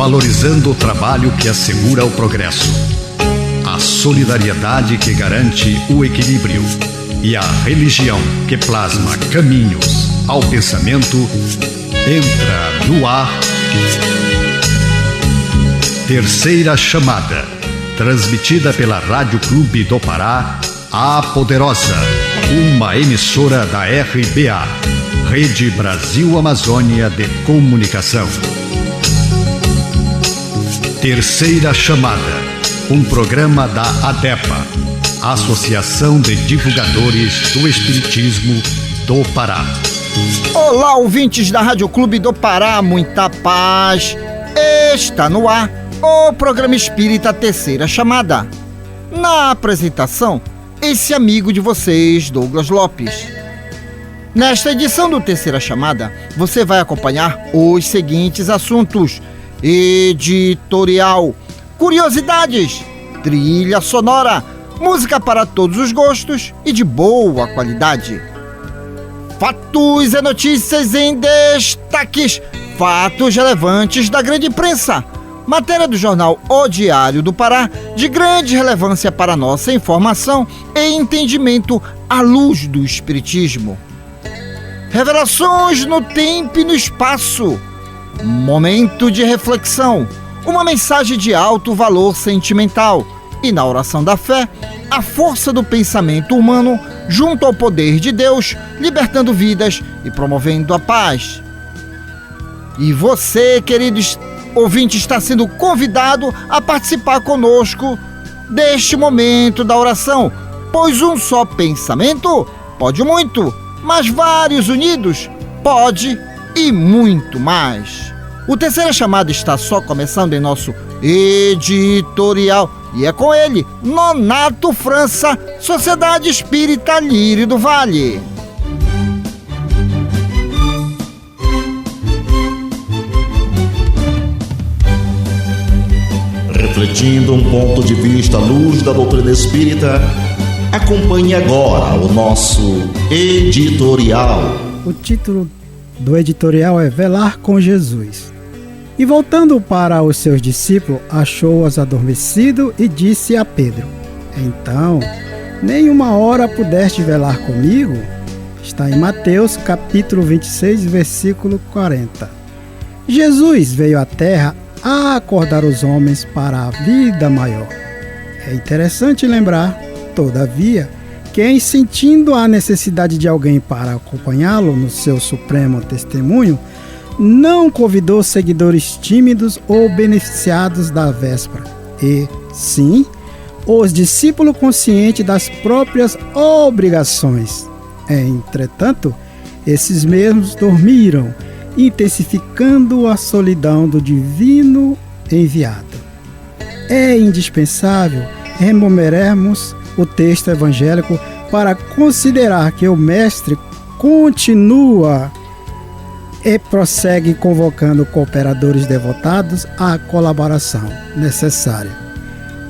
valorizando o trabalho que assegura o progresso, a solidariedade que garante o equilíbrio e a religião que plasma caminhos ao pensamento. Entra no ar Terceira Chamada, transmitida pela Rádio Clube do Pará, a Poderosa, uma emissora da RBA, Rede Brasil Amazônia de Comunicação. Terceira Chamada, um programa da ADEPA, Associação de Divulgadores do Espiritismo do Pará. Olá, ouvintes da Rádio Clube do Pará, muita paz. Está no ar o programa espírita Terceira Chamada. Na apresentação, esse amigo de vocês, Douglas Lopes. Nesta edição do Terceira Chamada, você vai acompanhar os seguintes assuntos: editorial, curiosidades, trilha sonora, música para todos os gostos e de boa qualidade. Fatos e notícias em destaques, fatos relevantes da grande imprensa, matéria do jornal O Diário do Pará, de grande relevância para nossa informação e entendimento à luz do Espiritismo. Revelações no tempo e no espaço, momento de reflexão, uma mensagem de alto valor sentimental e, na oração da fé, a força do pensamento humano junto ao poder de Deus, libertando vidas e promovendo a paz. E você, querido ouvinte, está sendo convidado a participar conosco deste momento da oração, pois um só pensamento pode muito, mas vários unidos pode e muito mais. O Terceira Chamada está só começando em nosso editorial e é com ele, Nonato França, Sociedade Espírita Lírio do Vale. Refletindo um ponto de vista à luz da doutrina espírita, acompanhe agora o nosso editorial. O título do editorial é Velar com Jesus. E voltando para os seus discípulos, achou-os adormecido e disse a Pedro: Então, nem uma hora pudeste velar comigo? Está em Mateus capítulo 26, versículo 40. Jesus veio à terra a acordar os homens para a vida maior. É interessante lembrar, todavia, que em sentindo a necessidade de alguém para acompanhá-lo no seu supremo testemunho, não convidou seguidores tímidos ou beneficiados da véspera, e, sim, os discípulos conscientes das próprias obrigações. Entretanto, esses mesmos dormiram, intensificando a solidão do divino enviado. É indispensável rememorizarmos o texto evangélico para considerar que o Mestre continua e prossegue convocando cooperadores devotados à colaboração necessária.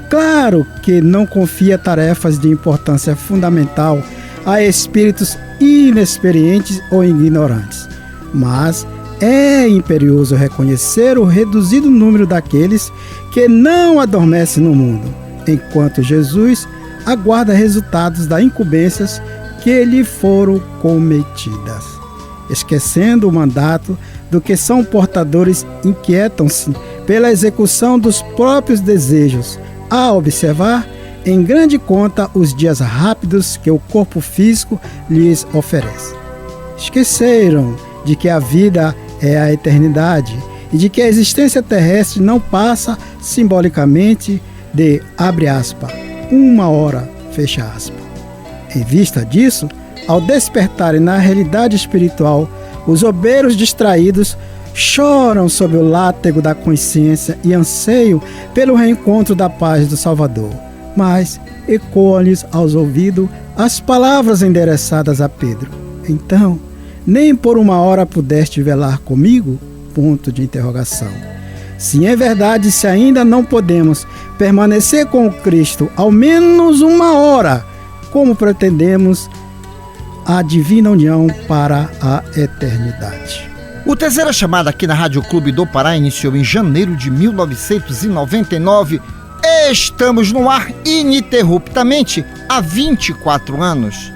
Claro que não confia tarefas de importância fundamental a espíritos inexperientes ou ignorantes, mas é imperioso reconhecer o reduzido número daqueles que não adormecem no mundo, enquanto Jesus aguarda resultados das incumbências que lhe foram cometidas. Esquecendo o mandato do que são portadores, inquietam-se pela execução dos próprios desejos, a observar em grande conta os dias rápidos que o corpo físico lhes oferece. Esqueceram de que a vida é a eternidade e de que a existência terrestre não passa simbolicamente de, abre aspas, uma hora, fecha aspas. Em vista disso, ao despertarem na realidade espiritual, os obreiros distraídos choram sob o látego da consciência e anseiam pelo reencontro da paz do Salvador. Mas ecoam-lhes aos ouvidos as palavras endereçadas a Pedro: Então, nem por uma hora pudeste velar comigo? Ponto de interrogação. Se é verdade, se ainda não podemos permanecer com o Cristo ao menos uma hora, como pretendemos a divina união para a eternidade? O Terceira Chamada aqui na Rádio Clube do Pará iniciou em janeiro de 1999. Estamos no ar ininterruptamente há 24 anos.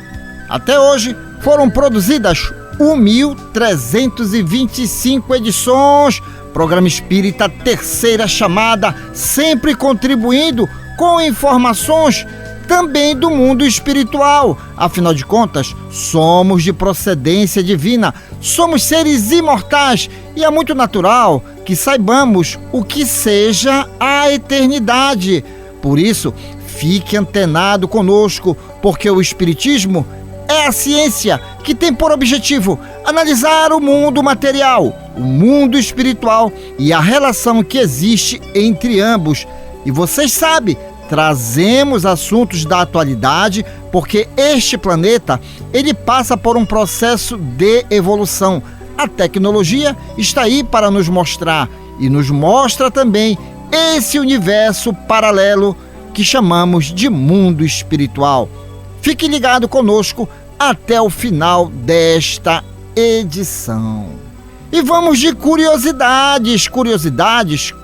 Até hoje foram produzidas 1.325 edições. Programa Espírita Terceira Chamada, sempre contribuindo com informações também do mundo espiritual. Afinal de contas, somos de procedência divina, somos seres imortais e é muito natural que saibamos o que seja a eternidade. Por isso, fique antenado conosco, porque o Espiritismo é a ciência que tem por objetivo analisar o mundo material, o mundo espiritual e a relação que existe entre ambos. E vocês sabem, trazemos assuntos da atualidade porque este planeta, ele passa por um processo de evolução. A tecnologia está aí para nos mostrar e nos mostra também esse universo paralelo que chamamos de mundo espiritual. Fique ligado conosco até o final desta edição. E vamos de curiosidades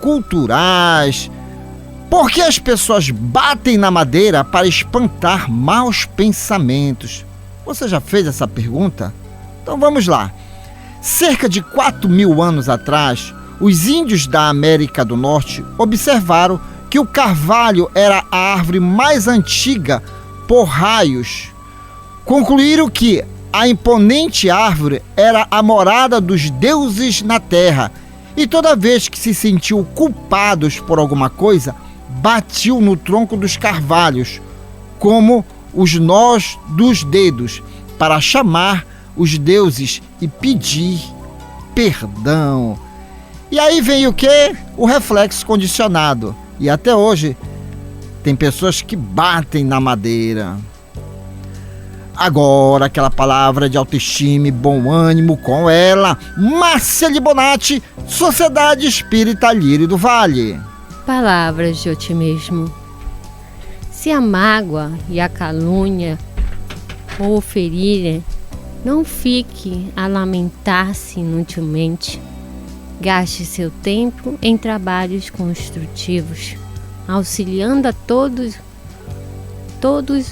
culturais. Por que as pessoas batem na madeira para espantar maus pensamentos? Você já fez essa pergunta? Então vamos lá. Cerca de 4.000 anos atrás, os índios da América do Norte observaram que o carvalho era a árvore mais antiga por raios. Concluíram que a imponente árvore era a morada dos deuses na terra e toda vez que se sentiu culpados por alguma coisa, batiu no tronco dos carvalhos, como os nós dos dedos, para chamar os deuses e pedir perdão. E aí vem o quê? O reflexo condicionado. E até hoje tem pessoas que batem na madeira. Agora aquela palavra de autoestima e bom ânimo com ela, Márcia Libonati, Sociedade Espírita Lírio do Vale. Palavras de otimismo. Se a mágoa e a calúnia o ferirem, não fique a lamentar-se inutilmente. Gaste seu tempo em trabalhos construtivos, auxiliando a todos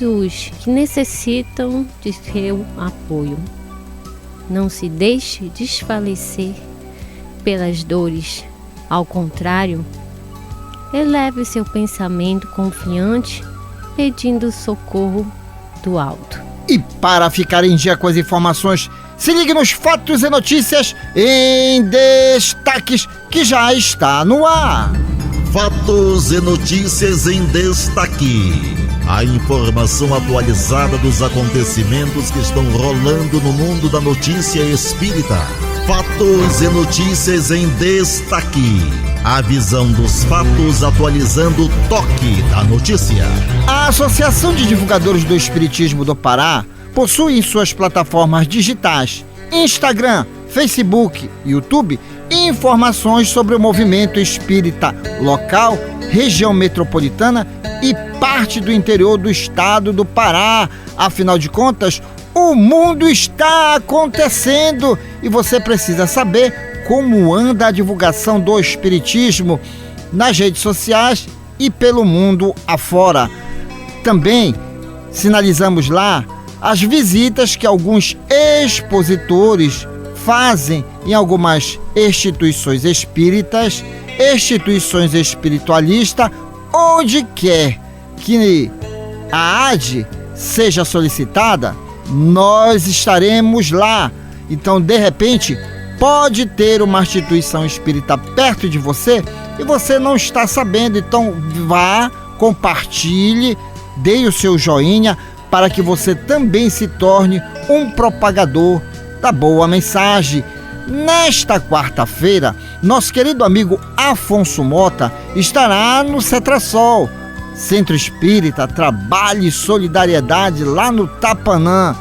os que necessitam de seu apoio. Não se deixe desfalecer pelas dores. Ao contrário, eleve seu pensamento confiante, pedindo socorro do alto. E para ficar em dia com as informações, se ligue nos Fatos e Notícias em Destaques, que já está no ar. Fatos e Notícias em Destaque. A informação atualizada dos acontecimentos que estão rolando no mundo da notícia espírita. Fatos e Notícias em Destaque. A visão dos fatos atualizando o toque da notícia. A Associação de Divulgadores do Espiritismo do Pará possui em suas plataformas digitais, Instagram, Facebook, YouTube, informações sobre o movimento espírita local, região metropolitana e parte do interior do estado do Pará. Afinal de contas, o mundo está acontecendo e você precisa saber como anda a divulgação do espiritismo nas redes sociais e pelo mundo afora. Também sinalizamos lá as visitas que alguns expositores fazem em algumas instituições espíritas, instituições espiritualistas, onde quer que a AD seja solicitada, nós estaremos lá. Então, de repente, pode ter uma instituição espírita perto de você e você não está sabendo. Então, vá, compartilhe, dê o seu joinha para que você também se torne um propagador da boa mensagem. Nesta quarta-feira, nosso querido amigo Afonso Mota estará no Cetrasol, Centro Espírita Trabalho e Solidariedade, lá no Tapanã.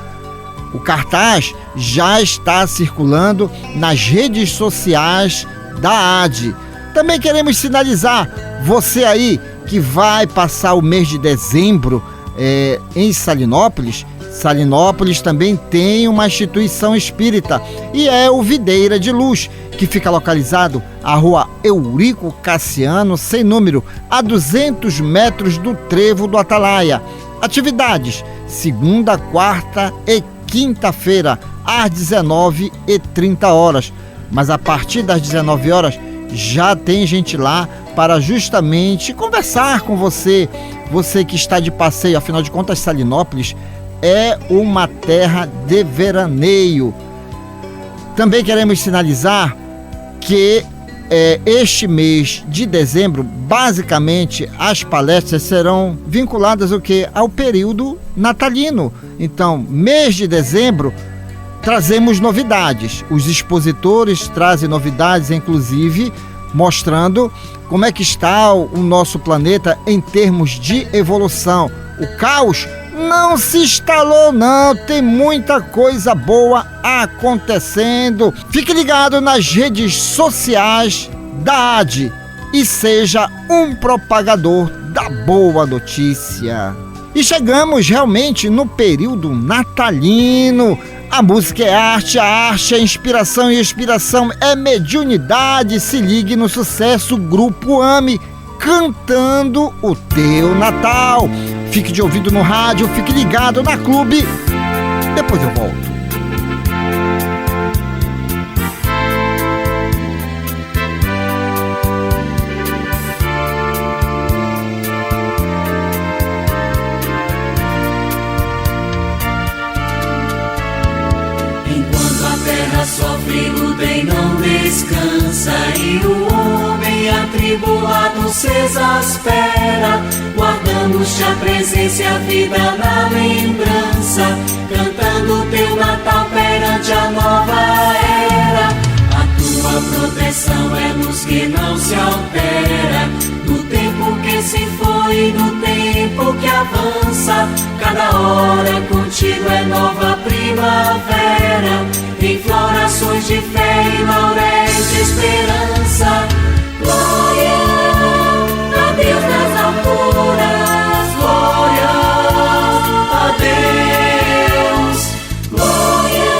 O cartaz já está circulando nas redes sociais da AD. Também queremos sinalizar, você aí que vai passar o mês de dezembro em Salinópolis, Salinópolis também tem uma instituição espírita e é o Videira de Luz, que fica localizado à rua Eurico Cassiano, sem número, a 200 metros do Trevo do Atalaia. Atividades: segunda, quarta e quinta-feira, às 19h30. Mas a partir das 19 horas já tem gente lá para justamente conversar com você que está de passeio. Afinal de contas, Salinópolis é uma terra de veraneio. Também queremos sinalizar que este mês de dezembro, basicamente, as palestras serão vinculadas ao período natalino. Então, mês de dezembro, trazemos novidades. Os expositores trazem novidades, inclusive mostrando como é que está o nosso planeta em termos de evolução. O caos não se instalou, não. Tem muita coisa boa acontecendo. Fique ligado nas redes sociais da AD e seja um propagador da boa notícia. E chegamos realmente no período natalino. A música é arte, a arte é inspiração e a inspiração é mediunidade. Se ligue no sucesso Grupo AME, cantando o teu Natal. Fique de ouvido no rádio, fique ligado na Clube. Depois eu volto. Enquanto a terra sofre, luta e não descansa, e o homem atribulado se exaspera, guardando-te a presença e a vida na lembrança, cantando teu Natal perante a nova era. A tua proteção é luz que não se altera, no tempo que se foi, no tempo que avança, cada hora contigo é nova primavera, em florações de fé e lauréis de esperança. Glória a Deus nas alturas, glória a Deus, glória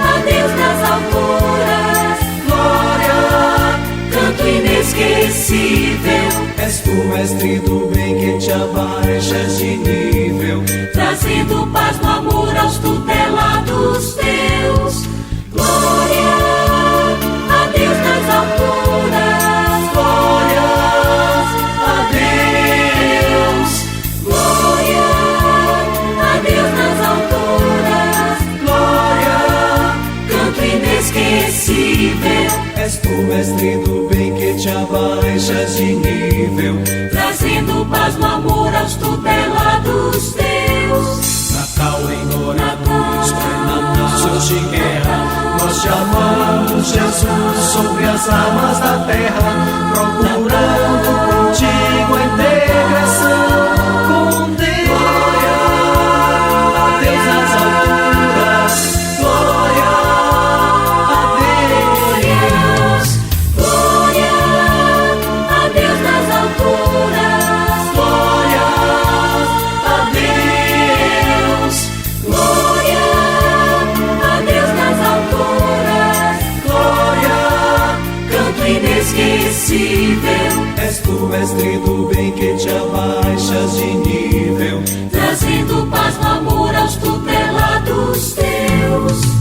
a Deus nas alturas, glória, canto inesquecível. És tu, mestre do bem, que te abaixas de nível, trazendo paz no amor aos tutelados teus. Glória a Deus nas alturas, glórias a Deus, glória a Deus nas alturas, glória, canto inesquecível. És tu, mestre do bem, que te abaixas de nível, trazendo paz no amor aos tutelados teus. Natal em dourados, prenúncios de guerra, nós te amamos, Jesus, sobre as armas da terra, procurando contigo a integração com Deus. Glória a Deus nas alturas, glória a Deus, glória a Deus nas alturas, glória a Deus, glória a Deus nas alturas, glória, canto inesquecível. És tu, mestre do bem, que te abaixas de nível, trazendo paz no amor aos tutelados teus.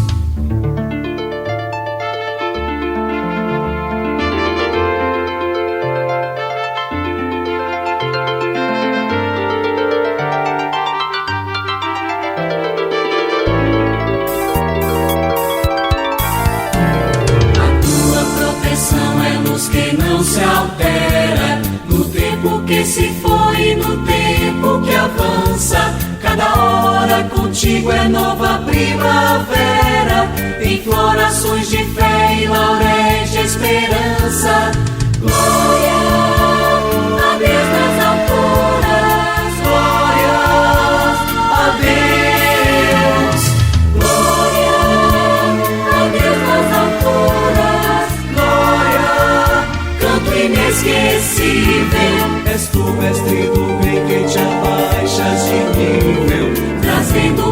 Que não se altera, no tempo que se foi, no tempo que avança, cada hora contigo é nova primavera, em florações de fé e lauréis de esperança. Glória a Deus nas alturas, glória a Deus, glória a Deus nas alturas, glória, canto inesquecível. És tu, mestre do bem, que te abaixas de nível, trazendo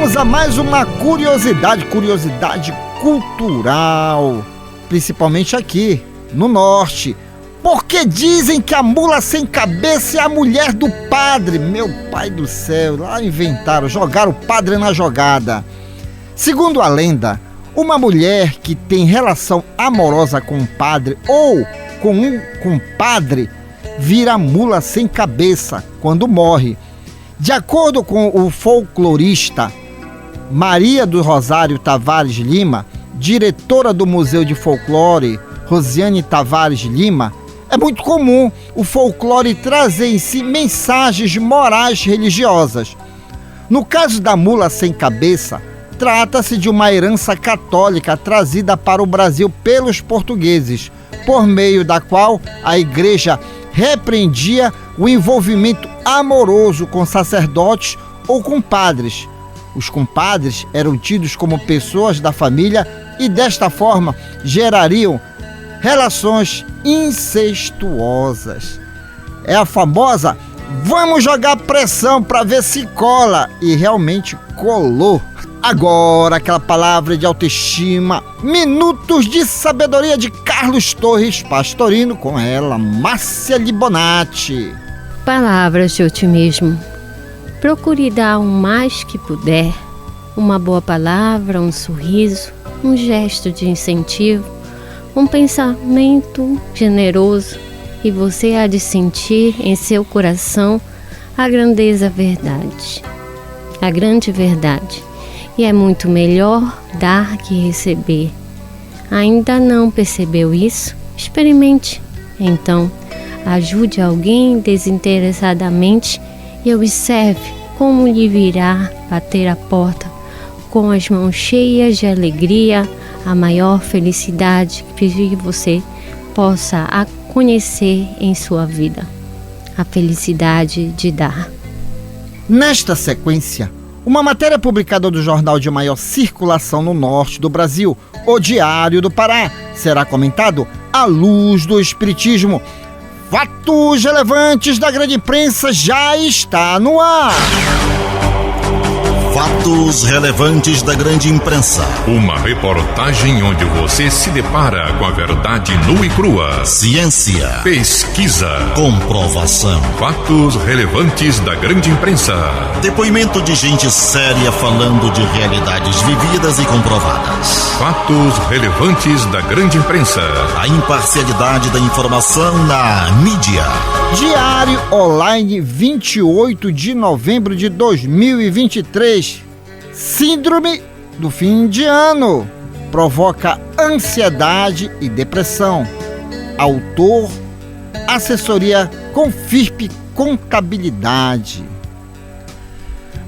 Vamos a mais uma curiosidade cultural, principalmente aqui no norte. Porque dizem que a mula sem cabeça é a mulher do padre. Meu pai do céu, lá inventaram, jogaram o padre na jogada. Segundo a lenda, uma mulher que tem relação amorosa com um padre ou com um compadre vira mula sem cabeça quando morre. De acordo com o folclorista Maria do Rosário Tavares Lima, diretora do Museu de Folclore Rosiane Tavares Lima, é muito comum o folclore trazer em si mensagens morais religiosas. No caso da mula sem cabeça, trata-se de uma herança católica trazida para o Brasil pelos portugueses, por meio da qual a igreja repreendia o envolvimento amoroso com sacerdotes ou com padres. Os compadres eram tidos como pessoas da família e desta forma gerariam relações incestuosas. É a famosa "vamos jogar pressão para ver se cola", e realmente colou. Agora aquela palavra de autoestima, minutos de sabedoria de Carlos Torres Pastorino, com ela, Márcia Libonati. Palavras de otimismo. Procure dar o mais que puder. Uma boa palavra, um sorriso, um gesto de incentivo, um pensamento generoso, e você há de sentir em seu coração a grande verdade. E é muito melhor dar que receber. Ainda não percebeu isso? Experimente. Então, ajude alguém desinteressadamente e observe como lhe virá bater a porta com as mãos cheias de alegria, a maior felicidade que você possa conhecer em sua vida. A felicidade de dar. Nesta sequência, uma matéria publicada do jornal de maior circulação no norte do Brasil, O Diário do Pará, será comentado à luz do Espiritismo. Fatos relevantes da grande imprensa já está no ar. Fatos relevantes da grande imprensa. Uma reportagem onde você se depara com a verdade nua e crua. Ciência. Pesquisa. Comprovação. Fatos relevantes da grande imprensa. Depoimento de gente séria falando de realidades vividas e comprovadas. Fatos relevantes da grande imprensa. A imparcialidade da informação na mídia. Diário Online, 28 de novembro de 2023. Síndrome do fim de ano provoca ansiedade e depressão. Autor, assessoria Confirp Contabilidade.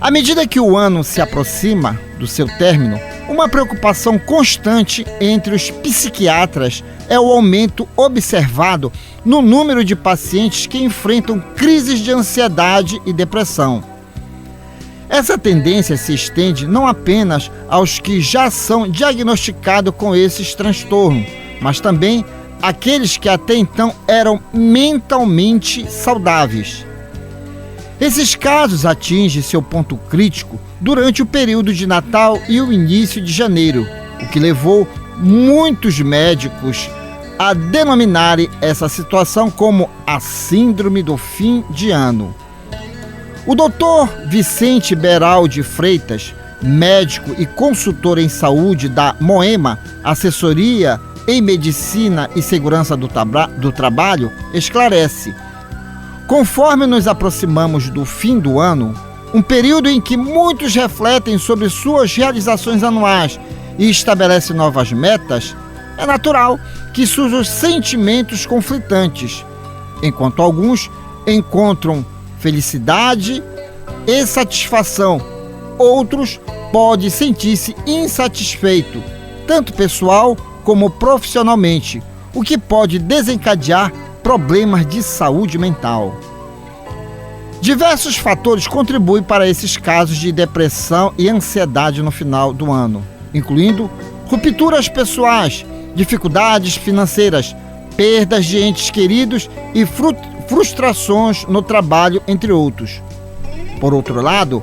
À medida que o ano se aproxima do seu término, uma preocupação constante entre os psiquiatras é o aumento observado no número de pacientes que enfrentam crises de ansiedade e depressão. Essa tendência se estende não apenas aos que já são diagnosticados com esses transtornos, mas também àqueles que até então eram mentalmente saudáveis. Esses casos atingem seu ponto crítico durante o período de Natal e o início de janeiro, o que levou muitos médicos a denominarem essa situação como a síndrome do fim de ano. O Dr. Vicente Beraldi Freitas, médico e consultor em saúde da Moema, assessoria em medicina e segurança do trabalho, esclarece: conforme nos aproximamos do fim do ano, um período em que muitos refletem sobre suas realizações anuais e estabelecem novas metas, é natural que surjam sentimentos conflitantes, enquanto alguns encontram felicidade e satisfação, outros podem sentir-se insatisfeitos, tanto pessoal como profissionalmente, o que pode desencadear problemas de saúde mental. Diversos fatores contribuem para esses casos de depressão e ansiedade no final do ano, incluindo rupturas pessoais, dificuldades financeiras, perdas de entes queridos e frustrações no trabalho, entre outros. Por outro lado,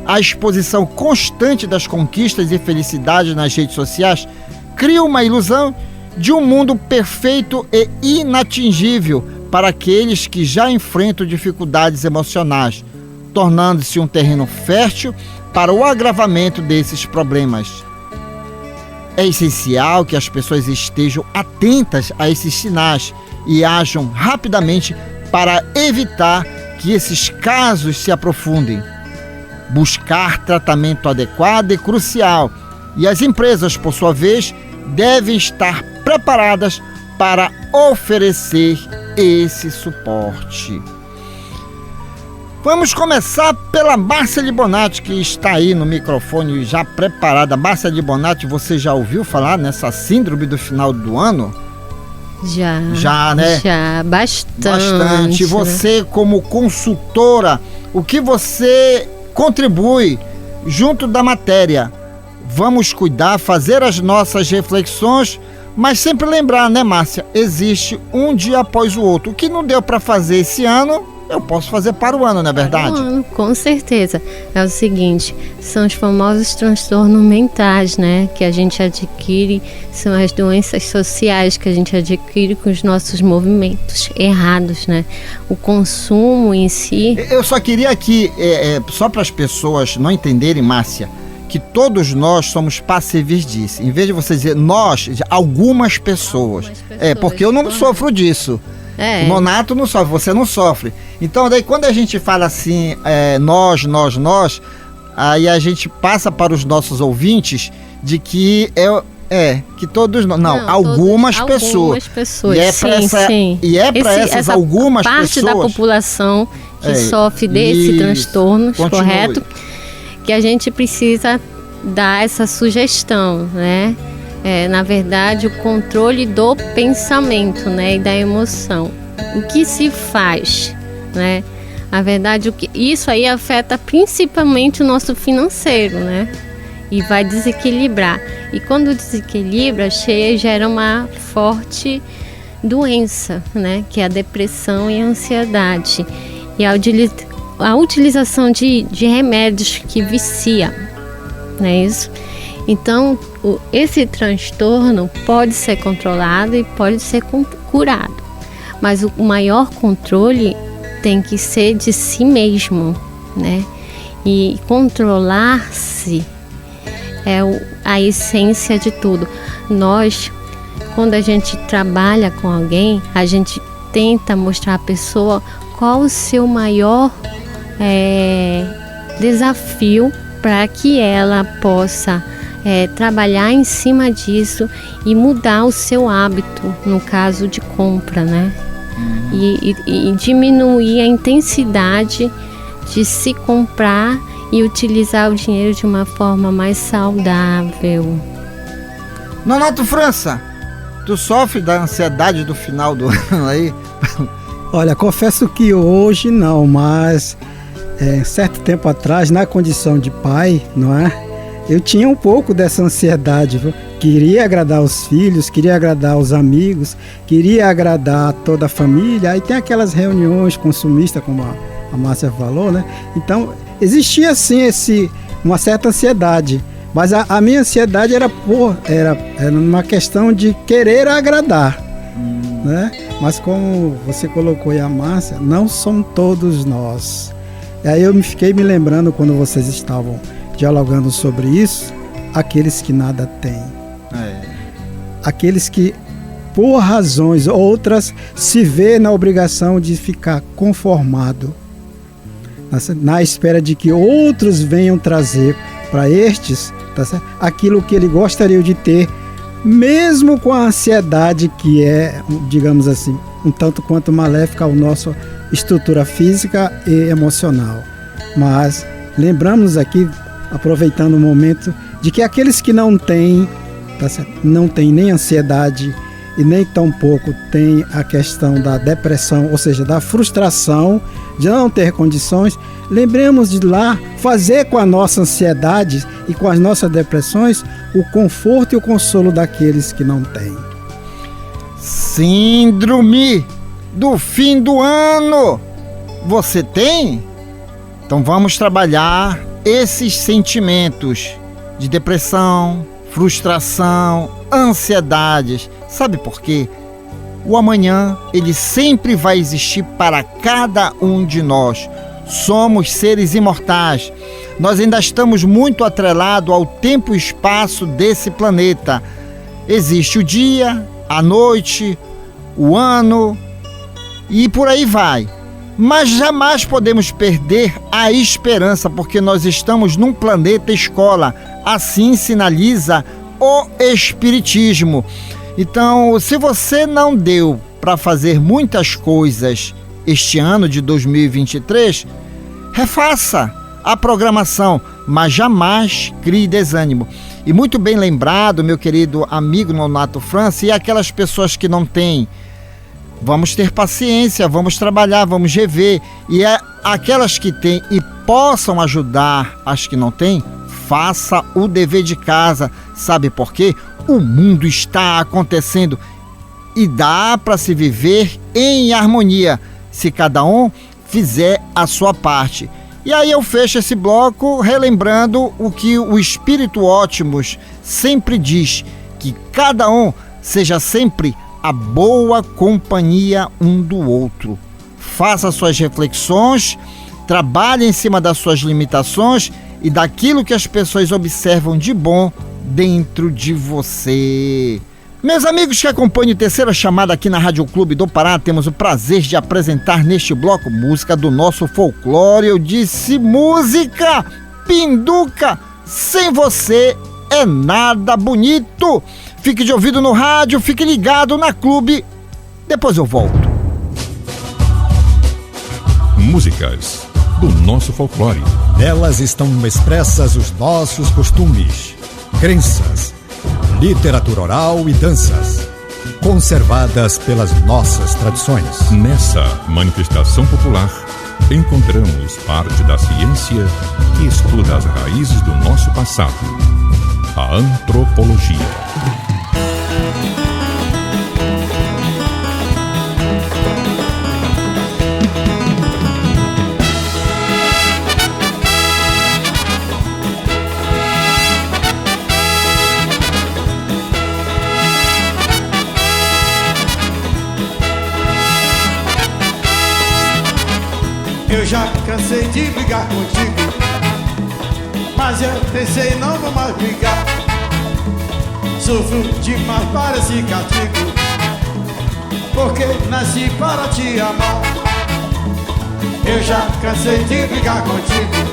A exposição constante das conquistas e felicidades nas redes sociais cria uma ilusão de um mundo perfeito e inatingível para aqueles que já enfrentam dificuldades emocionais, tornando-se um terreno fértil para o agravamento desses problemas. É essencial que as pessoas estejam atentas a esses sinais e ajam rapidamente para evitar que esses casos se aprofundem. Buscar tratamento adequado é crucial e as empresas, por sua vez, devem estar preparadas para oferecer esse suporte. Vamos começar pela Márcia Libonati, que está aí no microfone já preparada. Márcia Libonati, você já ouviu falar nessa síndrome do final do ano? Já, né? Já, bastante. Bastante. Você, como consultora, o que você contribui junto da matéria? Vamos cuidar, fazer as nossas reflexões, mas sempre lembrar, né, Márcia? Existe um dia após o outro. O que não deu para fazer esse ano, eu posso fazer para o ano, não é verdade? Com certeza. É o seguinte, são os famosos transtornos mentais, né? Que a gente adquire, são as doenças sociais que a gente adquire com os nossos movimentos errados, né? O consumo em si... Eu só queria aqui, só para as pessoas não entenderem, Márcia, que todos nós somos passíveis disso. Em vez de você dizer nós, algumas pessoas. Porque eu não sofro disso. O Nonato não sofre, você não sofre. Então daí quando a gente fala assim, nós, aí a gente passa para os nossos ouvintes de que que todos nós, não, algumas pessoas. E é para essas algumas parte pessoas, da população que sofre desse transtorno, correto? Que a gente precisa dar essa sugestão, né? Na verdade, o controle do pensamento, né, e da emoção. O que se faz, né? Na verdade, isso aí afeta principalmente o nosso financeiro, né? E vai desequilibrar. E quando desequilibra, gera uma forte doença, né? Que é a depressão e a ansiedade. E a utilização de remédios que vicia, não é isso? Então, esse transtorno pode ser controlado e pode ser curado, mas o maior controle tem que ser de si mesmo, né? E controlar-se é a essência de tudo. Nós, quando a gente trabalha com alguém, a gente tenta mostrar à pessoa qual o seu maior desafio para que ela possa trabalhar em cima disso e mudar o seu hábito, no caso de compra, né? E diminuir a intensidade de se comprar e utilizar o dinheiro de uma forma mais saudável. Nonato França, tu sofre da ansiedade do final do ano aí? Olha, confesso que hoje não, mas certo tempo atrás, na condição de pai, não é? Eu tinha um pouco dessa ansiedade, viu? Queria agradar os filhos, queria agradar os amigos, queria agradar toda a família. Aí tem aquelas reuniões consumistas, como a Márcia falou, né? Então, existia sim uma certa ansiedade, mas a minha ansiedade era uma questão de querer agradar, né? Mas como você colocou aí, a Márcia, não são todos nós. E aí eu fiquei me lembrando, quando vocês estavam dialogando sobre isso, aqueles que nada têm. Aqueles que, por razões outras, se vê na obrigação de ficar conformado, na espera de que outros venham trazer para estes, tá certo? Aquilo que ele gostaria de ter, mesmo com a ansiedade que é, digamos assim, um tanto quanto maléfica à nossa estrutura física e emocional. Mas lembramos aqui, aproveitando o momento, de que aqueles que não têm, tá certo? Não têm nem ansiedade e nem tampouco têm a questão da depressão, ou seja, da frustração de não ter condições, lembremos de lá fazer com a nossa ansiedade e com as nossas depressões o conforto e o consolo daqueles que não têm. Síndrome do fim do ano. Você tem? Então vamos trabalhar esses sentimentos de depressão, frustração, ansiedades. Sabe por quê? O amanhã, ele sempre vai existir para cada um de nós. Somos seres imortais. Nós ainda estamos muito atrelados ao tempo e espaço desse planeta. Existe o dia, a noite, o ano e por aí vai. Mas jamais podemos perder a esperança, porque nós estamos num planeta escola. Assim sinaliza o Espiritismo. Então, se você não deu para fazer muitas coisas este ano de 2023, refaça a programação, mas jamais crie desânimo. E muito bem lembrado, meu querido amigo Nonato França, e aquelas pessoas que não têm, vamos ter paciência, vamos trabalhar, vamos rever. E aquelas que têm e possam ajudar as que não têm, faça o dever de casa. Sabe por quê? O mundo está acontecendo e dá para se viver em harmonia se cada um fizer a sua parte. E aí eu fecho esse bloco relembrando o que o Espírito Ótimos sempre diz, que cada um seja sempre a boa companhia um do outro. Faça suas reflexões, trabalhe em cima das suas limitações e daquilo que as pessoas observam de bom dentro de você. Meus amigos que acompanham o Terceira Chamada aqui na Rádio Clube do Pará, temos o prazer de apresentar neste bloco música do nosso folclore. Eu disse música, Pinduca, sem você é nada bonito. Fique de ouvido no rádio, fique ligado na Clube, depois eu volto. Músicas do nosso folclore. Nelas estão expressas os nossos costumes, crenças, literatura oral e danças, conservadas pelas nossas tradições. Nessa manifestação popular, encontramos parte da ciência que estuda as raízes do nosso passado, a antropologia. Eu já cansei de brigar contigo, mas eu pensei não vou mais brigar. Sofro demais para esse castigo, porque nasci para te amar. Eu já cansei de brigar contigo,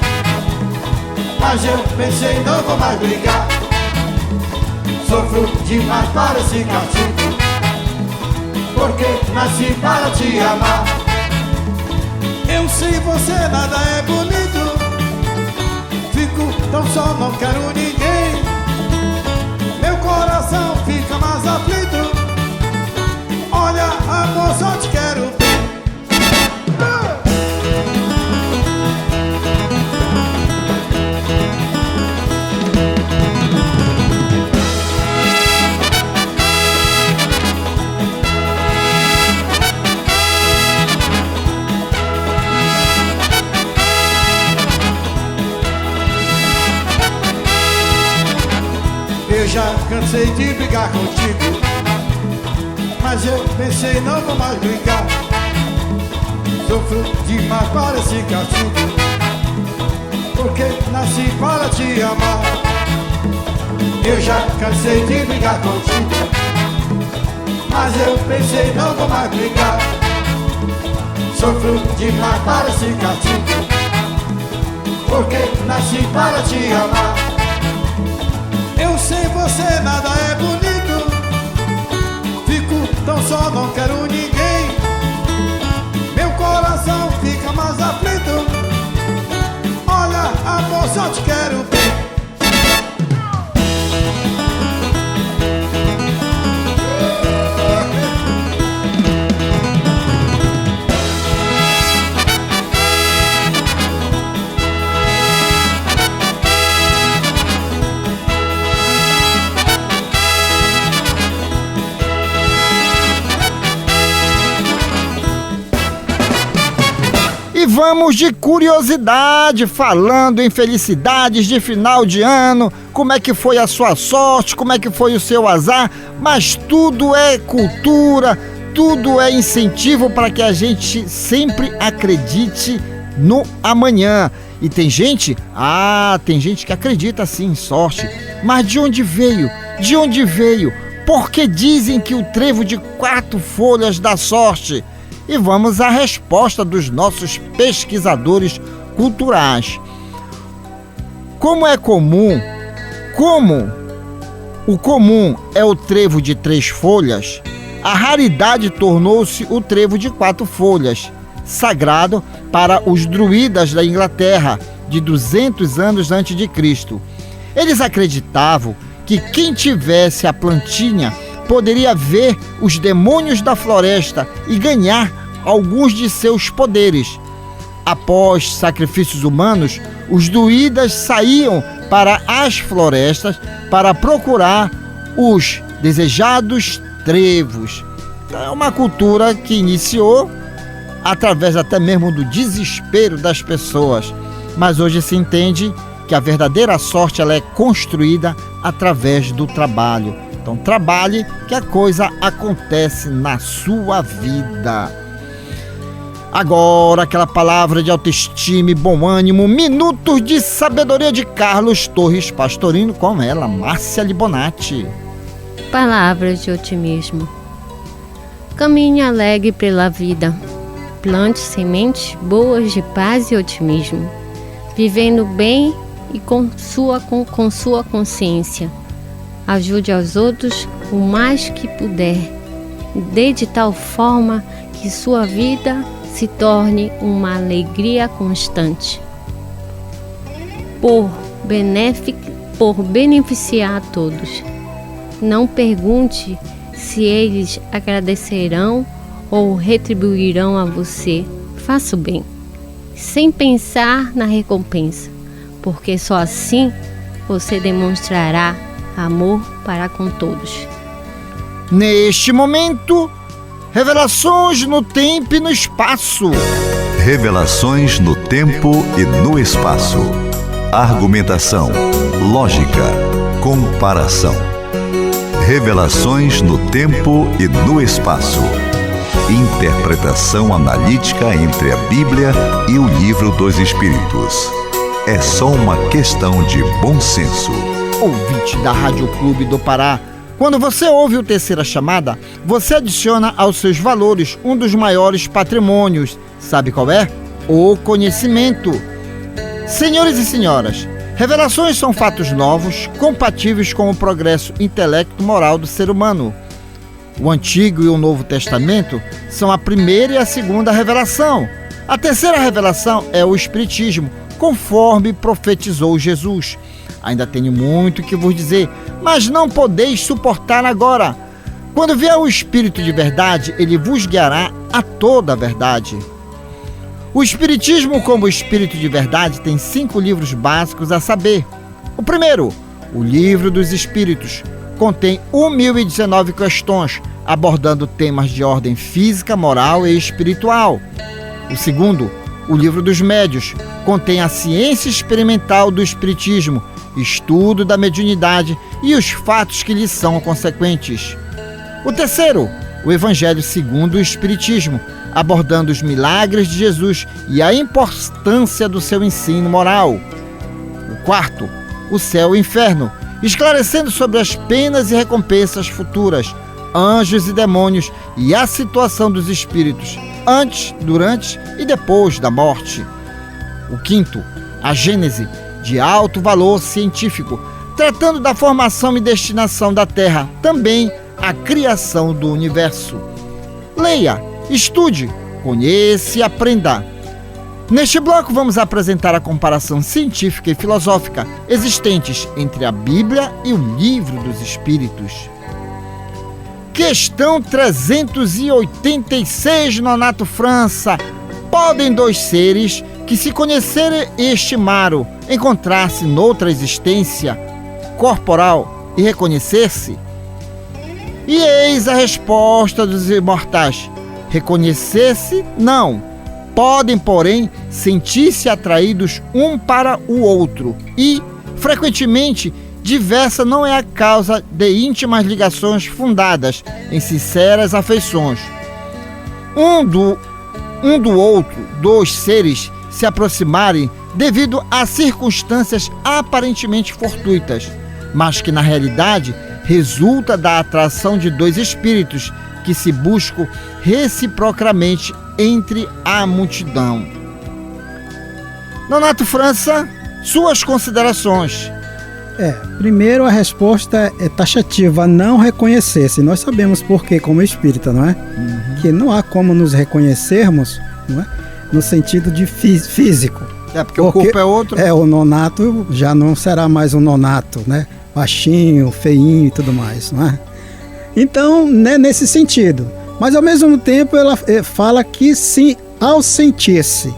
mas eu pensei não vou mais brigar. Sofro demais para esse castigo, porque nasci para te amar. Eu sei você nada é bonito, fico tão só, não quero ninguém. Meu coração fica mais aflito, olha amor, só te quero bem. Eu já cansei de brigar contigo, mas eu pensei não vou mais brigar. Sofro demais para esse castigo, porque nasci para te amar. Eu já cansei de brigar contigo, mas eu pensei não vou mais brigar. Sofro demais para esse castigo, porque nasci para te amar. Eu sei você nada é bonito, fico tão só, não quero ninguém. Meu coração fica mais aflito, olha amor, só te quero bem. vamos de curiosidade, falando em felicidades de final de ano, como é que foi a sua sorte, como é que foi o seu azar, mas tudo é cultura, tudo é incentivo para que a gente sempre acredite no amanhã. E tem gente que acredita sim em sorte, mas de onde veio? De onde veio? Por que dizem que o trevo de 4 folhas dá sorte? E vamos à resposta dos nossos pesquisadores culturais. Como o comum é o trevo de 3 folhas, a raridade tornou-se o trevo de 4 folhas, sagrado para os druidas da Inglaterra, de 200 anos antes de Cristo. Eles acreditavam que quem tivesse a plantinha poderia ver os demônios da floresta e ganhar alguns de seus poderes. Após sacrifícios humanos, os druidas saíam para as florestas para procurar os desejados trevos. É uma cultura que iniciou através até mesmo do desespero das pessoas, mas hoje se entende que a verdadeira sorte ela é construída através do trabalho. Então trabalhe que a coisa acontece na sua vida. Agora aquela palavra de autoestima e bom ânimo, minutos de sabedoria de Carlos Torres Pastorino, com ela, Márcia Libonati. Palavras de otimismo. Caminhe alegre pela vida. Plante sementes boas de paz e otimismo, vivendo bem e com sua consciência. Ajude aos outros o mais que puder, de tal forma que sua vida se torne uma alegria constante. Por beneficiar a todos. Não pergunte se eles agradecerão ou retribuirão a você. Faça o bem, sem pensar na recompensa, porque só assim você demonstrará amor para com todos. Neste momento, revelações no tempo e no espaço. Revelações no tempo e no espaço. Argumentação, lógica, comparação. Revelações no tempo e no espaço. Interpretação analítica entre a Bíblia e o Livro dos Espíritos. É só uma questão de bom senso. Ouvinte da Rádio Clube do Pará, quando você ouve o Terceira Chamada, você adiciona aos seus valores um dos maiores patrimônios. Sabe qual é? O conhecimento. Senhores e senhoras, revelações são fatos novos, compatíveis com o progresso intelecto-moral do ser humano. O Antigo e o Novo Testamento são a primeira e a segunda revelação. A terceira revelação é o Espiritismo, conforme profetizou Jesus. Ainda tenho muito que vos dizer, mas não podeis suportar agora. Quando vier o Espírito de verdade, ele vos guiará a toda a verdade. O Espiritismo, como Espírito de verdade, tem 5 livros básicos a saber. O primeiro, o Livro dos Espíritos, contém 1019 questões, abordando temas de ordem física, moral e espiritual. O segundo, o Livro dos Médios, contém a ciência experimental do Espiritismo, estudo da mediunidade e os fatos que lhe são consequentes. O terceiro, o Evangelho segundo o Espiritismo, abordando os milagres de Jesus e a importância do seu ensino moral. O quarto, o Céu e o Inferno, esclarecendo sobre as penas e recompensas futuras, anjos e demônios e a situação dos espíritos, antes, durante e depois da morte. O quinto, a Gênese, de alto valor científico, tratando da formação e destinação da Terra, também a criação do universo. Leia, estude, conheça e aprenda. Neste bloco vamos apresentar a comparação científica e filosófica existentes entre a Bíblia e o Livro dos Espíritos. Questão 386, Nonato França. Podem 2 seres que se conhecerem e estimaram encontrar-se noutra existência corporal e reconhecer-se? E eis a resposta dos imortais: reconhecer-se, não. podem, porém, sentir-se atraídos um para o outro e, frequentemente, diversa não é a causa de íntimas ligações fundadas em sinceras afeições. Um do outro, dos seres se aproximarem devido a circunstâncias aparentemente fortuitas, mas que na realidade resulta da atração de dois espíritos que se buscam reciprocamente entre a multidão. Nonato França, suas considerações. Primeiro a resposta é taxativa, não reconhecer-se. Nós sabemos por quê, como espírita, não é? Que não há como nos reconhecermos, não é? No sentido de físico. Porque o corpo é outro. O nonato já não será mais um nonato, né? Baixinho, feinho e tudo mais, não é? Então, né, nesse sentido. Mas ao mesmo tempo ela fala que sim, ao sentir-se,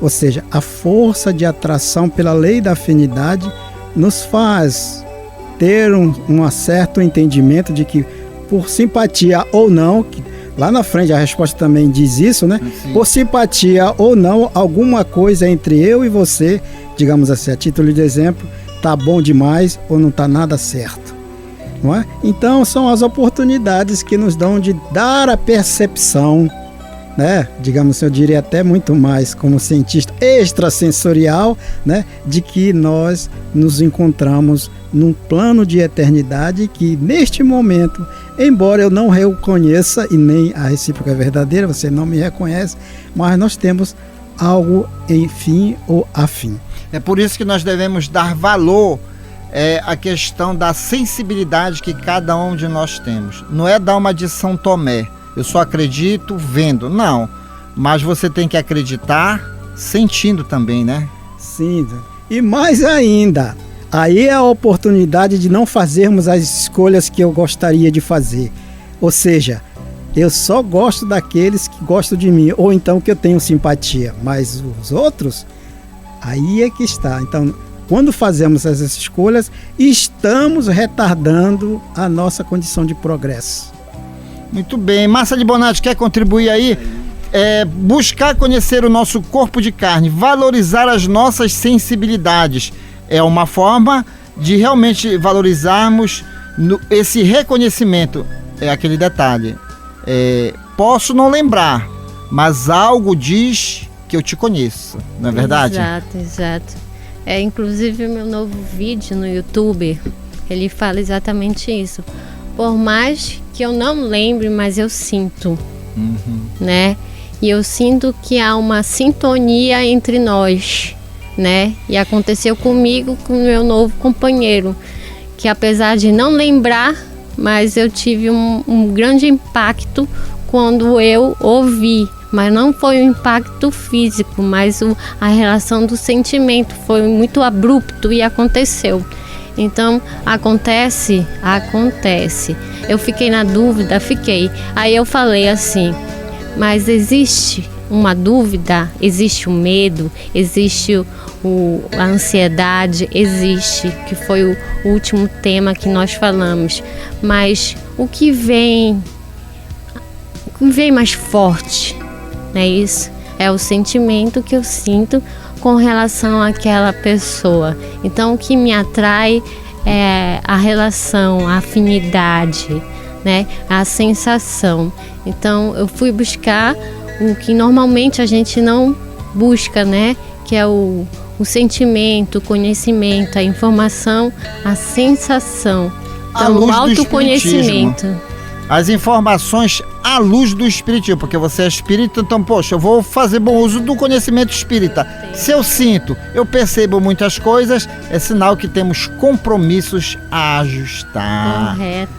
ou seja, a força de atração pela lei da afinidade nos faz ter um certo entendimento de que por simpatia ou não, que lá na frente a resposta também diz isso, né? Sim. Por simpatia ou não, alguma coisa entre eu e você, digamos assim, a título de exemplo, tá bom demais ou não tá nada certo, não é? Então são as oportunidades que nos dão de dar a percepção, né? Digamos, eu diria até muito mais como cientista extrasensorial, né? De que nós nos encontramos num plano de eternidade que neste momento, embora eu não reconheça e nem a recíproca é verdadeira, você não me reconhece, mas nós temos algo enfim ou afim. É por isso que nós devemos dar valor à questão da sensibilidade que cada um de nós temos. Não é dar uma de São Tomé, eu só acredito vendo, não. Mas você tem que acreditar sentindo também, né? Sim, e mais ainda, aí é a oportunidade de não fazermos as escolhas que eu gostaria de fazer. Ou seja, eu só gosto daqueles que gostam de mim, ou então que eu tenho simpatia, mas os outros, aí é que está. Então, quando fazemos essas escolhas, estamos retardando a nossa condição de progresso. Muito bem. Márcia de Bonatti, quer contribuir aí? Buscar conhecer o nosso corpo de carne, valorizar as nossas sensibilidades. É uma forma de realmente valorizarmos esse reconhecimento. É aquele detalhe. Posso não lembrar, mas algo diz que eu te conheço, não é verdade? Exato. Inclusive o meu novo vídeo no YouTube, ele fala exatamente isso. Por mais que eu não lembre, mas eu sinto, né? E eu sinto que há uma sintonia entre nós, né? E aconteceu comigo, com o meu novo companheiro, que apesar de não lembrar, mas eu tive um grande impacto quando eu ouvi. Mas não foi um impacto físico, mas a relação do sentimento foi muito abrupto e aconteceu. Então, acontece. Eu fiquei na dúvida, Aí eu falei assim, mas existe uma dúvida, existe o medo, existe a ansiedade, existe, que foi o último tema que nós falamos. Mas o que vem mais forte, não é isso? É o sentimento que eu sinto com relação àquela pessoa. Então, o que me atrai é a relação, a afinidade, né? A sensação. Então, eu fui buscar o que normalmente a gente não busca, né? Que é o sentimento, o conhecimento, a informação, a sensação. Então, o autoconhecimento. As informações à luz do espiritismo, porque você é espírita, então, poxa, eu vou fazer bom uso do conhecimento espírita. Se eu sinto, eu percebo muitas coisas, é sinal que temos compromissos a ajustar. Correto.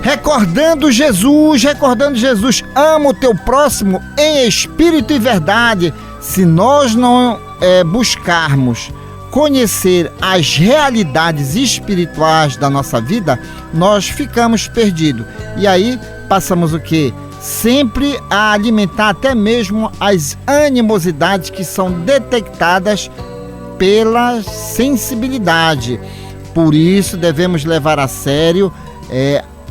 Recordando Jesus, ama o teu próximo em espírito e verdade. Se nós não buscarmos conhecer as realidades espirituais da nossa vida, nós ficamos perdidos. E aí passamos o quê? Sempre a alimentar até mesmo as animosidades que são detectadas pela sensibilidade. Por isso devemos levar a sério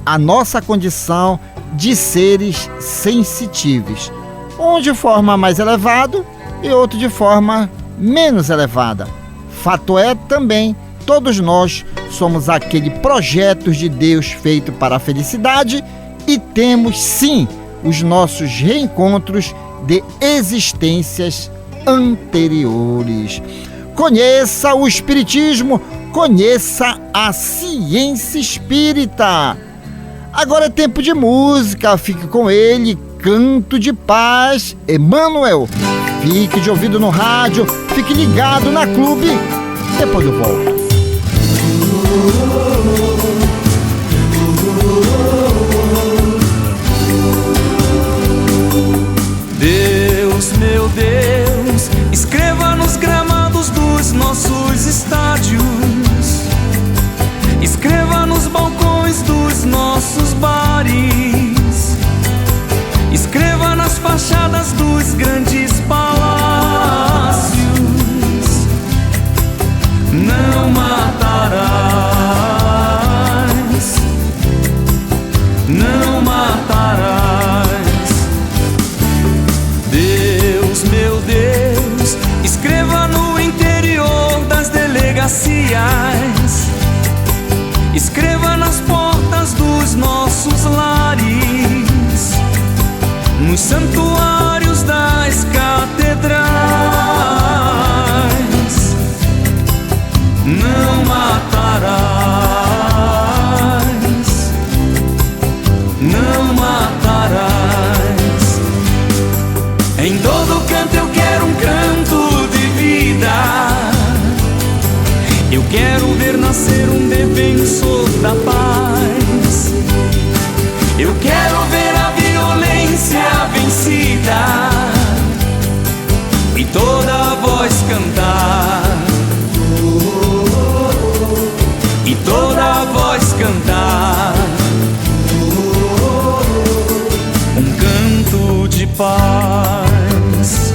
a nossa condição de seres sensitivos. um de forma mais elevada e outro de forma menos elevada. Fato é também, todos nós somos aquele projeto de Deus feito para a felicidade e temos sim os nossos reencontros de existências anteriores. Conheça o Espiritismo, conheça a ciência espírita. Agora é tempo de música, fique com ele, Canto de Paz, Emmanuel. Fique de ouvido no rádio, fique ligado na Clube, depois eu volto. Deus, meu Deus, escreva nos gramados dos nossos estádios, escreva nos balcões dos nossos bares, escreva nas fachadas dos grandes palácios. Não matarás, não matarás. Deus, meu Deus, escreva no interior das delegacias, escreva nas portas dos nossos lares, nos santuários das catedrais. Não matarás, não matarás. Em todo canto eu quero um canto de vida, eu quero ver nascer um defensor da paz, eu quero ver a violência vencida e toda a voz cantar, e toda a voz cantar um canto de paz.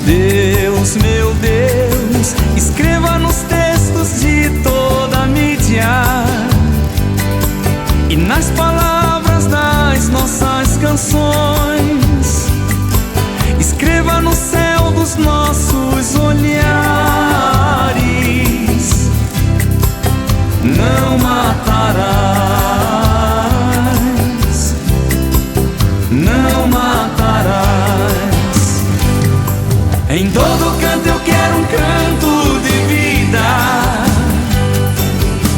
Deus, meu Deus, escreva nos textos de toda a mídia e nas palavras das nossas canções, escreva no céu dos nossos olhares. Não matarás, não matarás. Em todo canto eu quero um canto de vida,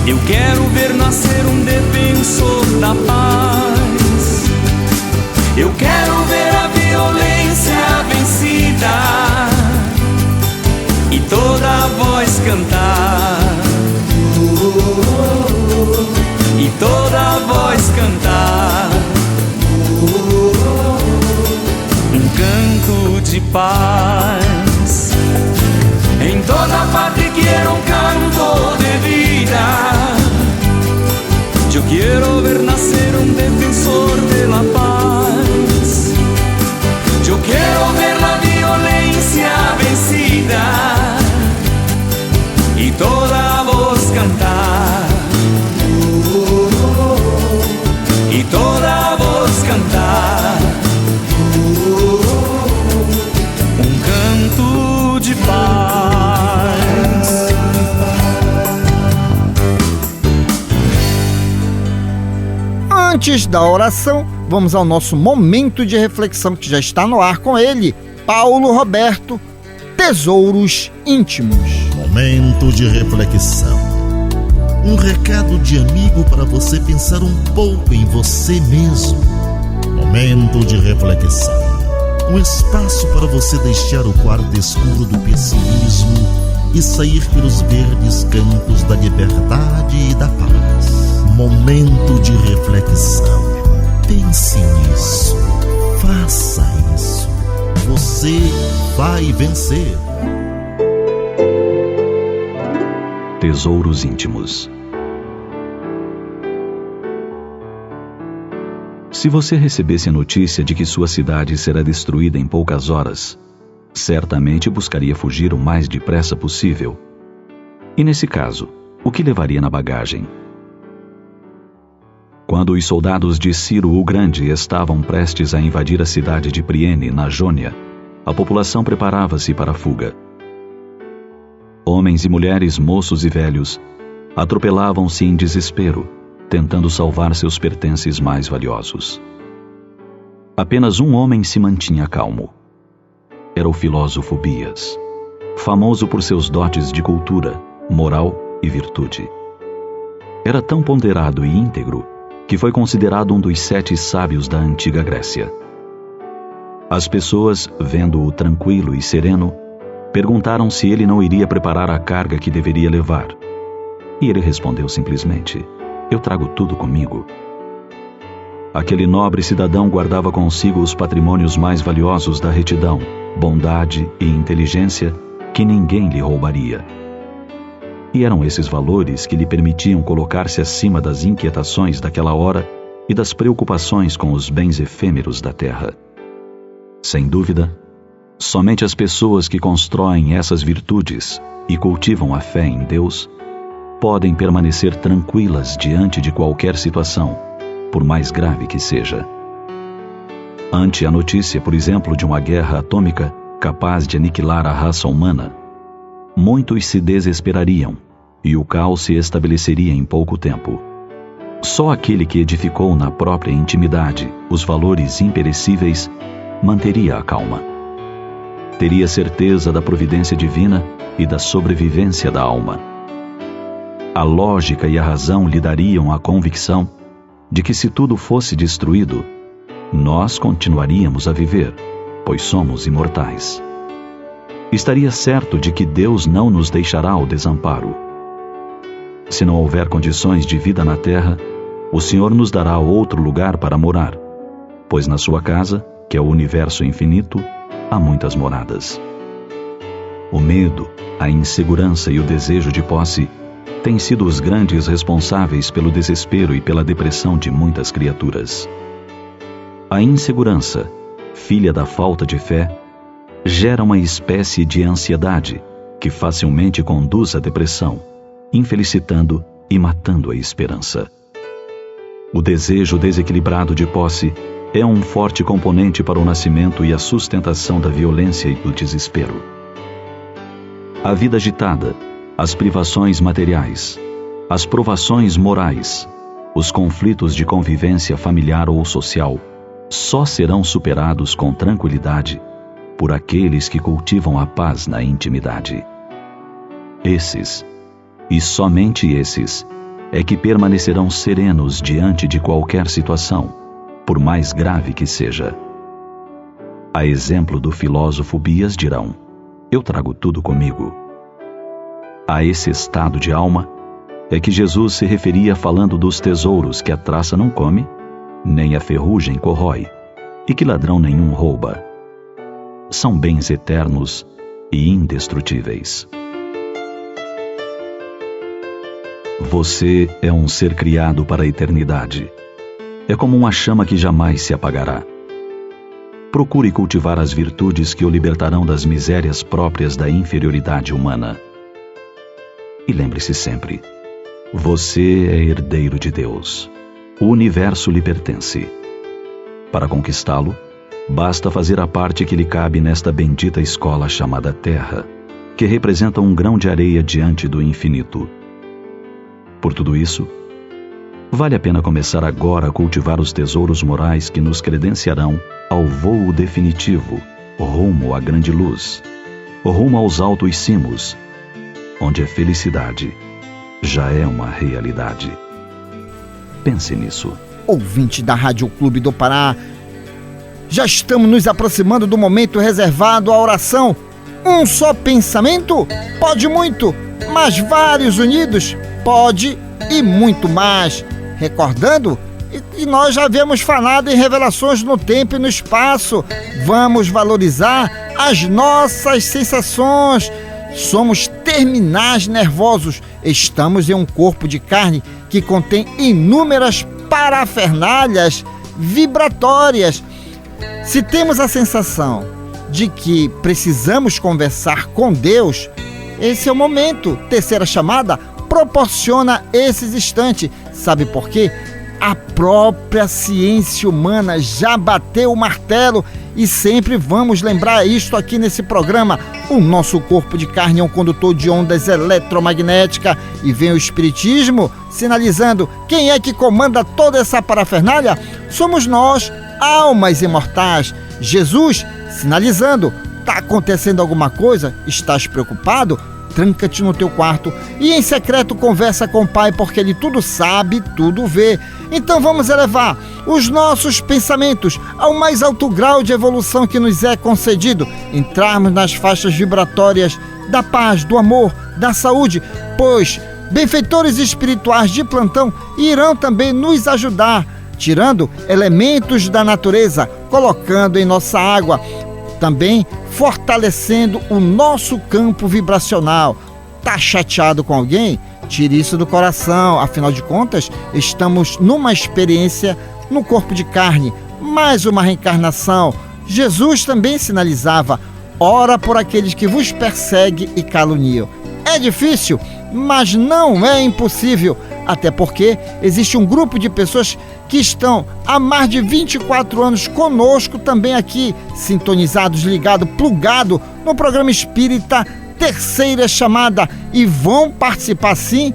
eu quero ver nascer um defensor da paz, eu quero ver a violência vencida e toda a voz cantar, e toda a voz cantar um canto de paz. Em toda parte quiero un canto de vida, yo quiero ver nacer un defensor de la paz, yo quiero ver la violencia vencida y toda voz cantar, y toda voz cantar um canto de paz. Antes da oração, vamos ao nosso momento de reflexão que já está no ar com ele, Paulo Roberto, Tesouros Íntimos. Momento de reflexão. Um recado de amigo para você pensar um pouco em você mesmo. Momento de reflexão. Um espaço para você deixar o quarto escuro do pessimismo e sair pelos verdes campos da liberdade e da paz. Momento de reflexão. Pense nisso. Faça isso. Você vai vencer. Tesouros Íntimos. Se você recebesse a notícia de que sua cidade será destruída em poucas horas, certamente buscaria fugir o mais depressa possível. E nesse caso, o que levaria na bagagem? Quando os soldados de Ciro o Grande estavam prestes a invadir a cidade de Priene, na Jônia, a população preparava-se para a fuga. Homens e mulheres, moços e velhos, atropelavam-se em desespero, tentando salvar seus pertences mais valiosos. Apenas um homem se mantinha calmo. Era o filósofo Bias, famoso por seus dotes de cultura, moral e virtude. Era tão ponderado e íntegro que foi considerado um dos 7 sábios da antiga Grécia. As pessoas, vendo-o tranquilo e sereno, perguntaram se ele não iria preparar a carga que deveria levar. E ele respondeu simplesmente: "Eu trago tudo comigo." Aquele nobre cidadão guardava consigo os patrimônios mais valiosos da retidão, bondade e inteligência que ninguém lhe roubaria. E eram esses valores que lhe permitiam colocar-se acima das inquietações daquela hora e das preocupações com os bens efêmeros da terra. Sem dúvida, somente as pessoas que constroem essas virtudes e cultivam a fé em Deus podem permanecer tranquilas diante de qualquer situação, por mais grave que seja. Ante a notícia, por exemplo, de uma guerra atômica capaz de aniquilar a raça humana, muitos se desesperariam e o caos se estabeleceria em pouco tempo. Só aquele que edificou na própria intimidade os valores imperecíveis manteria a calma. Teria certeza da providência divina e da sobrevivência da alma. A lógica e a razão lhe dariam a convicção de que, se tudo fosse destruído, nós continuaríamos a viver, pois somos imortais. Estaria certo de que Deus não nos deixará ao desamparo. Se não houver condições de vida na terra, o Senhor nos dará outro lugar para morar, pois na sua casa, que é o universo infinito, há muitas moradas. O medo, a insegurança e o desejo de posse têm sido os grandes responsáveis pelo desespero e pela depressão de muitas criaturas. A insegurança, filha da falta de fé, gera uma espécie de ansiedade que facilmente conduz à depressão, infelicitando e matando a esperança. O desejo desequilibrado de posse é um forte componente para o nascimento e a sustentação da violência e do desespero. A vida agitada, as privações materiais, as provações morais, os conflitos de convivência familiar ou social só serão superados com tranquilidade por aqueles que cultivam a paz na intimidade. Esses, e somente esses, é que permanecerão serenos diante de qualquer situação, por mais grave que seja. A exemplo do filósofo Bias dirão: "Eu trago tudo comigo." A esse estado de alma é que Jesus se referia falando dos tesouros que a traça não come, nem a ferrugem corrói, e que ladrão nenhum rouba. São bens eternos e indestrutíveis. Você é um ser criado para a eternidade. É como uma chama que jamais se apagará. Procure cultivar as virtudes que o libertarão das misérias próprias da inferioridade humana. E lembre-se sempre: você é herdeiro de Deus. O universo lhe pertence. Para conquistá-lo, basta fazer a parte que lhe cabe nesta bendita escola chamada Terra, que representa um grão de areia diante do infinito. Por tudo isso, vale a pena começar agora a cultivar os tesouros morais que nos credenciarão ao voo definitivo, rumo à grande luz, rumo aos altos cimos, onde a felicidade já é uma realidade. Pense nisso. Ouvinte da Rádio Clube do Pará, já estamos nos aproximando do momento reservado à oração. Um só pensamento pode muito, mas vários unidos pode e muito mais. Recordando que nós já havíamos falado em revelações no tempo e no espaço. Vamos valorizar as nossas sensações. Somos terminais nervosos. Estamos em um corpo de carne que contém inúmeras parafernálias vibratórias. Se temos a sensação de que precisamos conversar com Deus, esse é o momento. Terceira chamada proporciona esses instantes. Sabe por quê? A própria ciência humana já bateu o martelo e sempre vamos lembrar isto aqui nesse programa. O nosso corpo de carne é um condutor de ondas eletromagnéticas e vem o espiritismo sinalizando quem é que comanda toda essa parafernália? Somos nós, almas imortais. Jesus sinalizando, tá acontecendo alguma coisa? Estás preocupado? Tranca-te no teu quarto e em secreto conversa com o Pai, porque Ele tudo sabe, tudo vê. Então vamos elevar os nossos pensamentos ao mais alto grau de evolução que nos é concedido, entrarmos nas faixas vibratórias da paz, do amor, da saúde, pois benfeitores espirituais de plantão irão também nos ajudar, tirando elementos da natureza, colocando em nossa água, também fortalecendo o nosso campo vibracional. Tá chateado com alguém? Tire isso do coração, afinal de contas, estamos numa experiência no corpo de carne, mais uma reencarnação. Jesus também sinalizava: ora por aqueles que vos perseguem e caluniam. É difícil, mas não é impossível, até porque existe um grupo de pessoas que estão há mais de 24 anos conosco também aqui, sintonizados, ligados, plugados no programa espírita Terceira Chamada, e vão participar sim,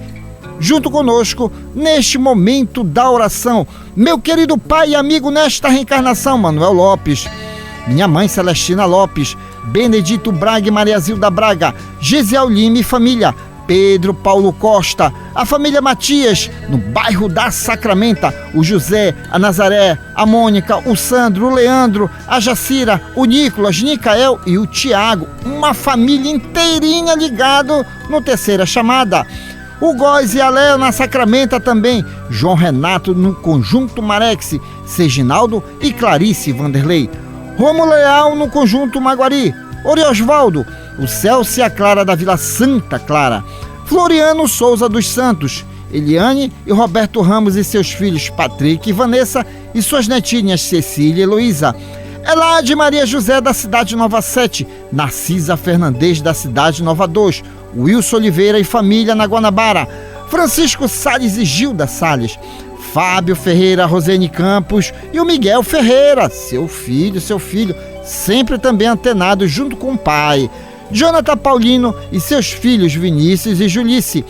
junto conosco, neste momento da oração. Meu querido pai e amigo nesta reencarnação, Manuel Lopes, minha mãe Celestina Lopes, Benedito Braga e Maria Zilda Braga, Gesiel Lima e família, Pedro Paulo Costa, a família Matias, no bairro da Sacramenta, o José, a Nazaré, a Mônica, o Sandro, o Leandro, a Jacira, o Nicolas, Nicael e o Tiago, uma família inteirinha ligado no Terceira Chamada. O Góis e a Léo na Sacramenta também, João Renato no Conjunto Marex, Serginaldo e Clarice Vanderlei, Romulo Leal no Conjunto Maguari, Oriosvaldo, o Celso e a Clara da Vila Santa Clara, Floriano Souza dos Santos, Eliane e Roberto Ramos e seus filhos Patrick e Vanessa e suas netinhas Cecília e Heloísa, Elade Maria José da cidade Nova 7, Narcisa Fernandes da cidade Nova 2, Wilson Oliveira e família na Guanabara, Francisco Salles e Gilda Salles, Fábio Ferreira, Rosene Campos e o Miguel Ferreira, seu filho, sempre também antenado junto com o pai, Jonathan Paulino e seus filhos Vinícius e Julice,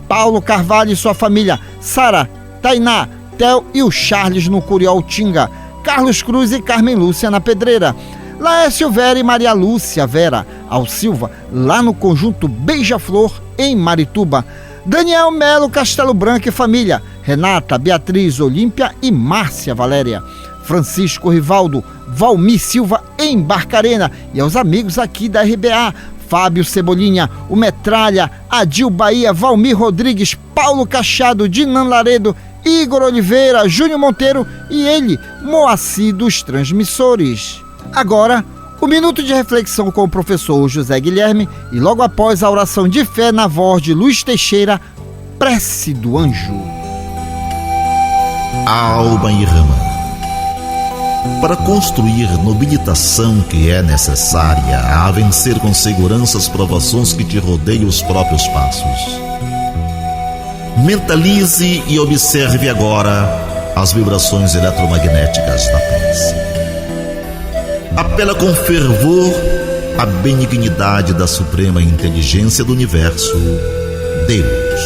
Paulo Carvalho e sua família, Sara, Tainá, Theo e o Charles no Curioltinga, Carlos Cruz e Carmen Lúcia na Pedreira, Laércio Vera e Maria Lúcia Vera, Al Silva, lá no Conjunto Beija-Flor, em Marituba, Daniel Melo Castelo Branco e família, Renata, Beatriz, Olímpia e Márcia Valéria, Francisco Rivaldo, Valmir Silva em Barcarena e aos amigos aqui da RBA, Fábio Cebolinha, o Metralha, Adil Bahia, Valmir Rodrigues, Paulo Cachado, Dinan Laredo, Igor Oliveira, Júnior Monteiro e ele, Moacir dos Transmissores. Agora, o minuto de reflexão com o professor José Guilherme e logo após a oração de fé na voz de Luiz Teixeira, Prece do Anjo. Alma irmã, para construir nobilitação que é necessária a vencer com segurança as provações que te rodeiam os próprios passos. Mentalize e observe agora as vibrações eletromagnéticas da prece. Apela com fervor à benignidade da suprema inteligência do universo, Deus.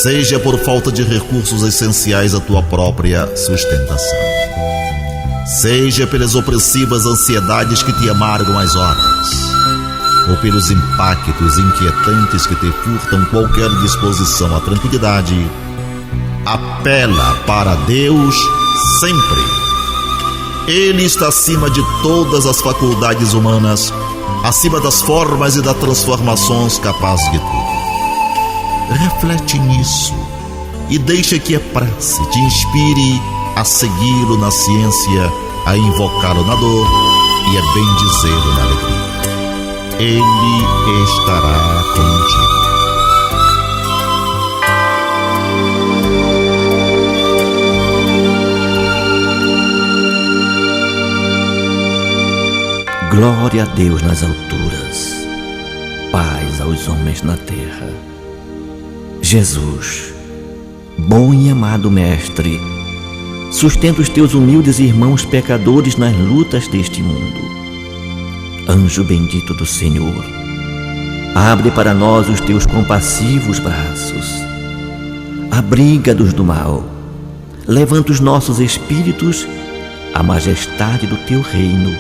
Seja por falta de recursos essenciais à tua própria sustentação, seja pelas opressivas ansiedades que te amargam as horas, ou pelos impactos inquietantes que te furtam qualquer disposição à tranquilidade, apela para Deus sempre. Ele está acima de todas as faculdades humanas, acima das formas e das transformações capazes de tudo. Reflete nisso e deixa que a prece te inspire a segui-lo na ciência, a invocá-lo na dor e a bendizê-lo na alegria. Ele estará contigo. Glória a Deus nas alturas, paz aos homens na terra. Jesus, Bom e amado Mestre, sustenta os teus humildes irmãos pecadores nas lutas deste mundo. Anjo bendito do Senhor, abre para nós os teus compassivos braços. Abriga-nos do mal, levanta os nossos espíritos à majestade do teu reino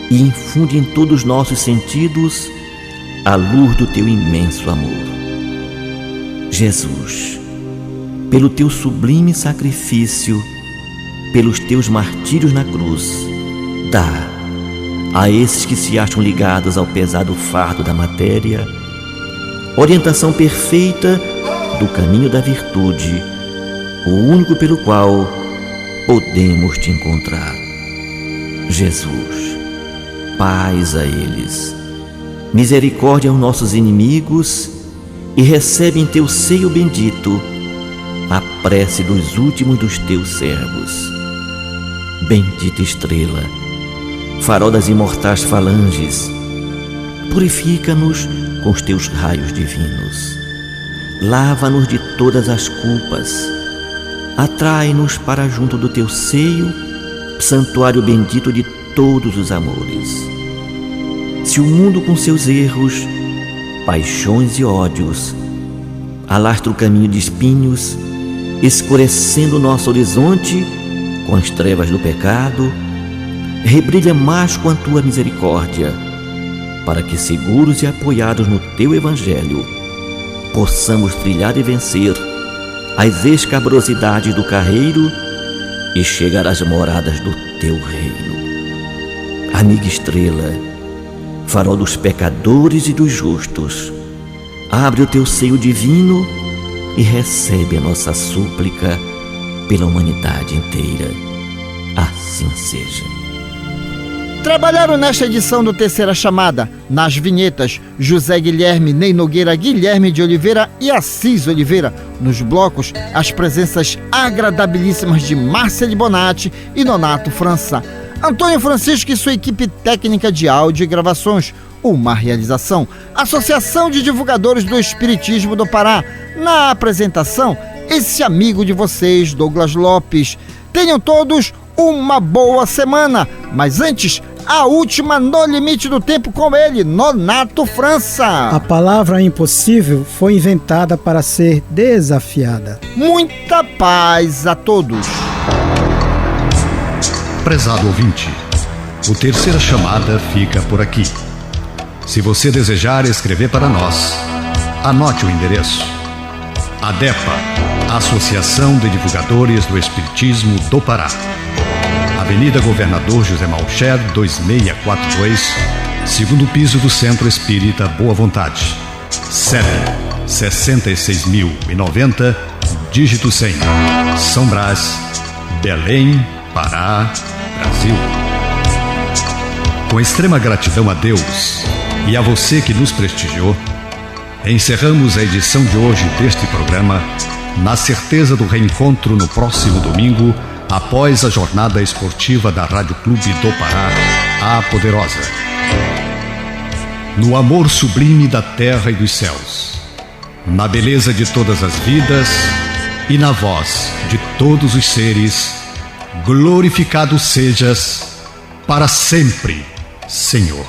e infunde em todos os nossos sentidos a luz do teu imenso amor. Jesus, pelo teu sublime sacrifício, pelos teus martírios na cruz, dá a esses que se acham ligados ao pesado fardo da matéria orientação perfeita do caminho da virtude, o único pelo qual podemos te encontrar. Jesus, paz a eles, misericórdia aos nossos inimigos, e recebe em teu seio bendito a prece dos últimos dos teus servos. Bendita estrela, farol das imortais falanges, purifica-nos com os teus raios divinos. Lava-nos de todas as culpas, atrai-nos para junto do teu seio, santuário bendito de todos os amores. Se o mundo com seus erros, paixões e ódios alastra o caminho de espinhos, escurecendo o nosso horizonte com as trevas do pecado, rebrilha mais com a tua misericórdia, para que, seguros e apoiados no teu Evangelho, possamos trilhar e vencer as escabrosidades do carreiro e chegar às moradas do teu reino. Amiga estrela, farol dos pecadores e dos justos, abre o teu seio divino e recebe a nossa súplica pela humanidade inteira. Assim seja. Trabalharam nesta edição do Terceira Chamada, nas vinhetas, José Guilherme, Ney Nogueira, Guilherme de Oliveira e Assis Oliveira. Nos blocos, as presenças agradabilíssimas de Márcia de Bonatti e Nonato França. Antônio Francisco e sua equipe técnica de áudio e gravações. Uma realização, Associação de Divulgadores do Espiritismo do Pará. Na apresentação, esse amigo de vocês, Douglas Lopes. Tenham todos uma boa semana, mas antes, a última No Limite do Tempo com ele, Nonato França. A palavra impossível foi inventada para ser desafiada. Muita paz a todos. Prezado ouvinte, o Terceira Chamada fica por aqui. Se você desejar escrever para nós, anote o endereço: ADEPA, Associação de Divulgadores do Espiritismo do Pará, Avenida Governador José Malcher, 2642, segundo piso do Centro Espírita Boa Vontade. CEP 66.090, dígito 100, São Brás, Belém, Pará, Brasil. Com extrema gratidão a Deus e a você que nos prestigiou, encerramos a edição de hoje deste programa, na certeza do reencontro no próximo domingo, após a jornada esportiva da Rádio Clube do Pará, a Poderosa. No amor sublime da terra e dos céus, na beleza de todas as vidas e na voz de todos os seres, glorificado sejas para sempre, Senhor.